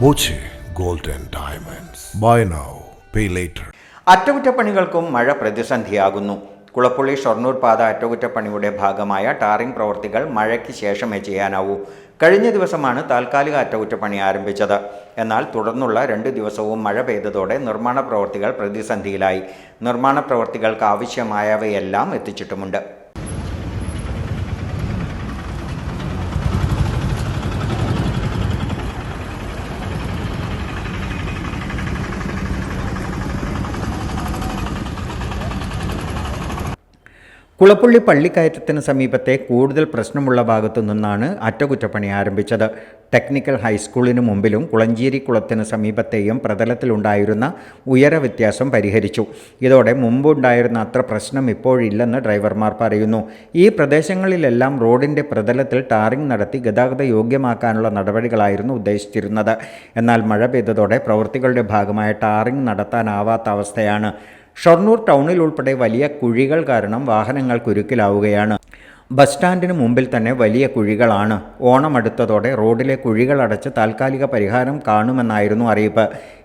Boche gold and diamonds. Buy now pay later. അറ്റകുറ്റപ്പണികൾക്കും മഴ പ്രതിസന്ധിയാകുന്നു. കുളപ്പുള്ളി ഷൊർണൂർ പാത അറ്റകുറ്റപ്പണിയുടെ ഭാഗമായ ടാറിംഗ് പ്രവൃത്തികൾ മഴയ്ക്ക് ശേഷമേ ചെയ്യാനാവൂ. കഴിഞ്ഞ ദിവസമാണ് താൽക്കാലിക അറ്റകുറ്റപ്പണി ആരംഭിച്ചത്. എന്നാൽ തുടർന്നുള്ള 2 ദിവസവും മഴ പെയ്തതോടെ നിർമ്മാണ പ്രവൃത്തികൾ പ്രതിസന്ധിയിലായി. നിർമ്മാണ പ്രവൃത്തികൾക്ക് ആവശ്യമായവയെല്ലാം എത്തിച്ചിട്ടുമുണ്ട്. കുളപ്പുള്ളി പള്ളിക്കയറ്റത്തിന് സമീപത്തെ കൂടുതൽ പ്രശ്നമുള്ള ഭാഗത്തു നിന്നാണ് അറ്റകുറ്റപ്പണി ആരംഭിച്ചത്. ടെക്നിക്കൽ ഹൈസ്കൂളിന് മുമ്പിലും കുളഞ്ചേരി കുളത്തിന് സമീപത്തെയും പ്രതലത്തിലുണ്ടായിരുന്ന ഉയര വ്യത്യാസം പരിഹരിച്ചു. ഇതോടെ മുമ്പുണ്ടായിരുന്ന അത്ര പ്രശ്നം ഇപ്പോഴില്ലെന്ന് ഡ്രൈവർമാർ പറയുന്നു. ഈ പ്രദേശങ്ങളിലെല്ലാം റോഡിൻ്റെ പ്രതലത്തിൽ ടാറിംഗ് നടത്തി ഗതാഗത യോഗ്യമാക്കാനുള്ള നടപടികളായിരുന്നു ഉദ്ദേശിച്ചിരുന്നത്. എന്നാൽ മഴ പെയ്തതോടെ പ്രവൃത്തികളുടെ ഭാഗമായ ടാറിംഗ് നടത്താനാവാത്ത അവസ്ഥയാണ്. ഷൊർണൂർ ടൗണിൽ ഉൾപ്പെടെ വലിയ കുഴികൾ കാരണം വാഹനങ്ങൾ കുരുക്കിലാവുകയാണ്. ബസ് സ്റ്റാൻഡിന് മുമ്പിൽ തന്നെ വലിയ കുഴികളാണ്. ഓണം അടുത്തതോടെ റോഡിലെ കുഴികൾ അടച്ച് താൽക്കാലിക പരിഹാരം കാണുമെന്നായിരുന്നു അറിയിപ്പ്.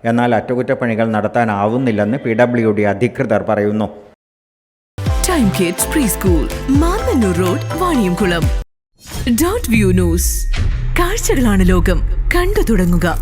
എന്നാൽ അറ്റകുറ്റപ്പണികൾ നടത്താനാവുന്നില്ലെന്ന് PWD അധികൃതർ പറയുന്നു. Time kids pre school, Mannannur road, Vaniyamkulam. .View news. കാഴ്ചകളാണ് ലോകം, കണ്ടു തുടങ്ങുക.